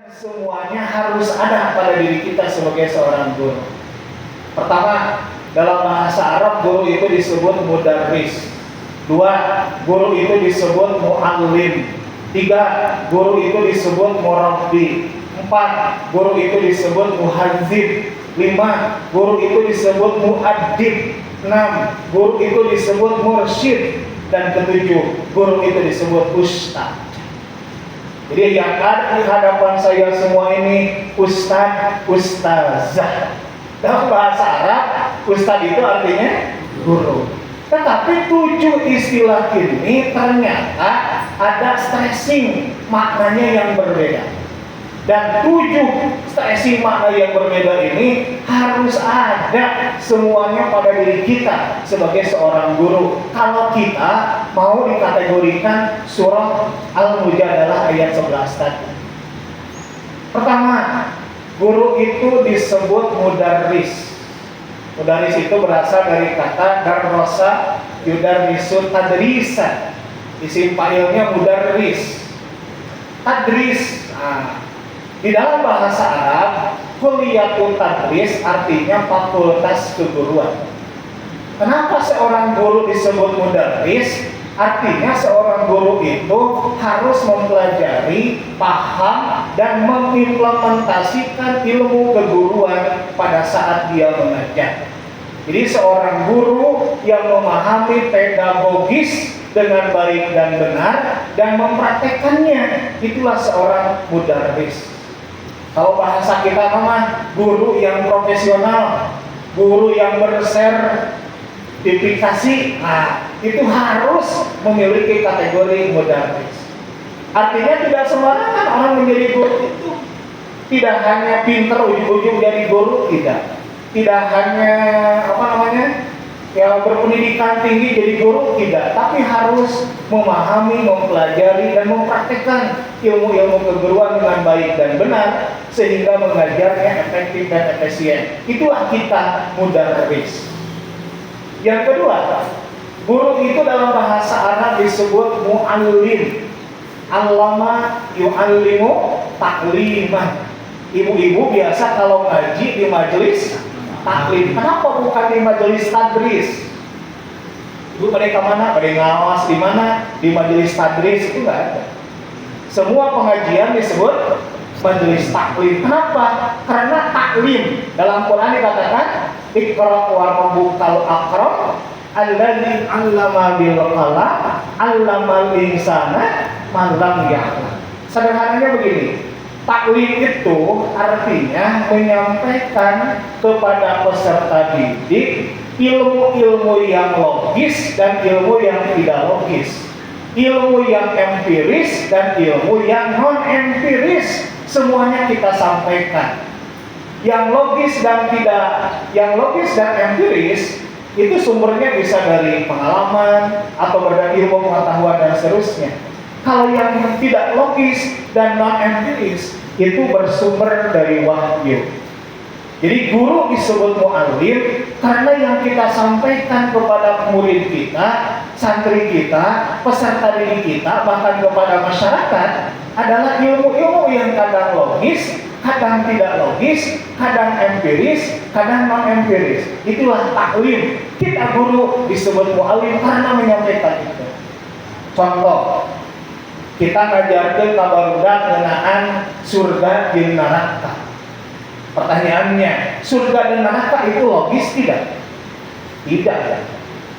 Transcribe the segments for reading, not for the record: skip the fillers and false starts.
Semuanya harus ada pada diri kita sebagai seorang guru. Pertama, dalam bahasa Arab guru itu disebut mudarris. Dua, guru itu disebut muallim. Tiga, guru itu disebut murabbi. Empat, guru itu disebut muhadzib. Lima, guru itu disebut muaddib. Enam, guru itu disebut mursyid. Dan ketujuh, guru itu disebut ustaz. Jadi yang ada di hadapan saya semua ini ustaz, ustazah. Dalam bahasa Arab, ustaz itu artinya guru. Tetapi 7 istilah ini ternyata ada stressing maknanya yang berbeda. Dan 7 stressing makna yang berbeda ini harus ada semuanya pada diri kita sebagai seorang guru. Kalau kita mau dikategorikan surah Al-Mujadalah ayat 11 tadi. Pertama, guru itu disebut mudarris. Mudarris itu berasal dari kata darrosa yudarrisu tadrisan. Isim fa'ilnya mudarris. Tadris. Di dalam bahasa Arab, kuliatul tadris artinya fakultas keguruan. Kenapa seorang guru disebut mudarris? Artinya seorang guru itu harus mempelajari, paham, dan mengimplementasikan ilmu keguruan pada saat dia mengajar. Jadi seorang guru yang memahami pedagogis dengan baik dan benar dan mempraktekannya, itulah seorang mudarris. Kalau bahasa kita nama guru yang profesional, guru yang bersertifikasi, itu harus memiliki kategori mudarris. Artinya tidak sembarangan orang menjadi guru itu. Tidak hanya pinter ujung-ujung jadi guru, tidak. Tidak hanya berpendidikan tinggi jadi guru, tidak. Tapi harus memahami, mempelajari, dan mempraktikkan ilmu-ilmu keguruan dengan baik dan benar sehingga mengajarnya efektif dan efisien. Itulah kita mudarris. Yang kedua, guru itu dalam bahasa Arab disebut muallim. Allama yu'allimu takliman. Ibu-ibu biasa kalau ngaji di majelis taklim. Kenapa bukan di majelis tadris? Ibu pada kemana? Pada ngawas di mana? Di majelis tadris itu nggak ada. Semua pengajian disebut majelis taklim. Kenapa? Karena taklim dalam Quran dikatakan Iqra wa rabbukal akram alladzi 'allama bil qalam 'allamal insana ma lam ya'lam. Sederhananya begini, taklim itu artinya menyampaikan kepada peserta didik ilmu-ilmu yang logis dan ilmu yang tidak logis, ilmu yang empiris dan ilmu yang non empiris, semuanya kita sampaikan. Yang logis dan empiris itu sumbernya bisa dari pengalaman atau dari ilmu pengetahuan dan seterusnya. Kalau yang tidak logis dan non empiris itu bersumber dari wahyu. Jadi guru disebut muallim karena yang kita sampaikan kepada murid kita, santri kita, peserta didik kita, bahkan kepada masyarakat adalah ilmu-ilmu yang kadang logis, kadang tidak logis, kadang empiris, kadang non empiris. Itulah taklim. Kita guru disebut muallim karena menyampaikan itu. Contoh, kita ngajarkan kabarudak ngenaan surga dan neraka. Pertanyaannya, surga dan neraka itu logis tidak? Tidak.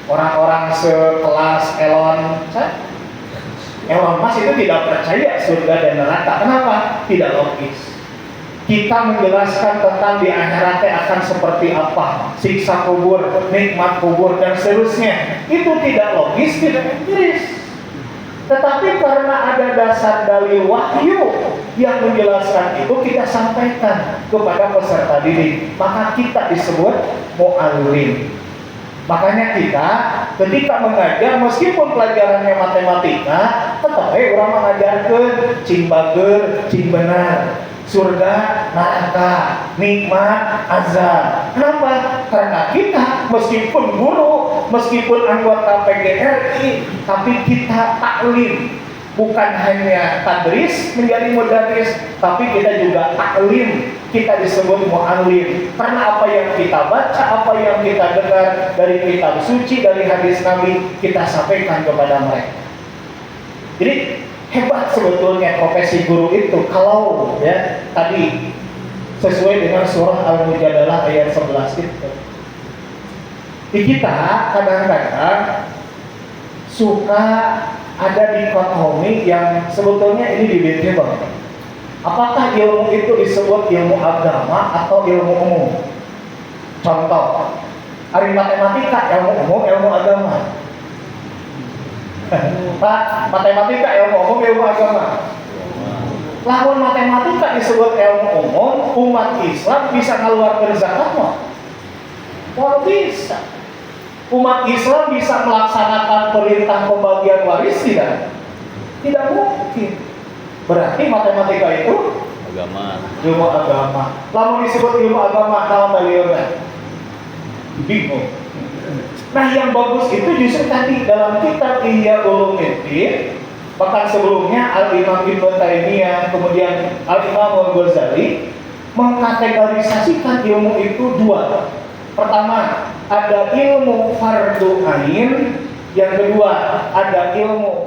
Orang-orang sekelas Elon Musk itu tidak percaya surga dan neraka. Kenapa? Tidak logis. Kita menjelaskan tentang di akhirat akan seperti apa, siksa kubur, nikmat kubur, dan seterusnya. Itu tidak logis, tidak empiris. Tetapi karena ada dasar dalil wahyu yang menjelaskan itu, kita sampaikan kepada peserta didik, maka kita disebut muallim. Makanya kita ketika mengajar, meskipun pelajarannya matematika, tetapi orang mengajarkan cing bager, cing benar, surga, neraka, nikmat, azab. Kenapa? Karena kita meskipun guru, meskipun anggota PGRI, tapi kita taklim. Bukan hanya tadris menjadi mudaris, tapi kita juga taklim, kita disebut mu'allim. Karena apa yang kita baca, apa yang kita dengar dari kitab suci, dari hadis Nabi, kita sampaikan kepada mereka. Jadi hebat sebetulnya profesi guru itu. Kalau ya tadi sesuai dengan surah Al-Mujadalah ayat 11 itu. Di kita kadang-kadang suka ada dikotomi yang sebetulnya ini debatable. Apakah ilmu itu disebut ilmu agama atau ilmu umum? Contoh, hari matematika ilmu umum, ilmu agama. Pak, matematika ilmu umum, ilmu agama. Lamun matematika disebut ilmu umum, umat Islam bisa ngeluarkan zakat mah? Kalau bisa. Umat Islam bisa melaksanakan perintah pembagian waris tidak? Tidak mungkin. Berarti matematika itu agama. Ilmu agama. Lalu disebut ilmu agama, naon dalilna? Bingung. Nah, yang bagus itu justru tadi dalam kitab Ihya Ulumuddin, bahkan sebelumnya Al-Imam Ibnu Taimiyah, kemudian Al-Imam Al-Ghazali mengkategorisasikan ilmu itu dua. Pertama, ada ilmu fardhu ain, yang kedua ada ilmu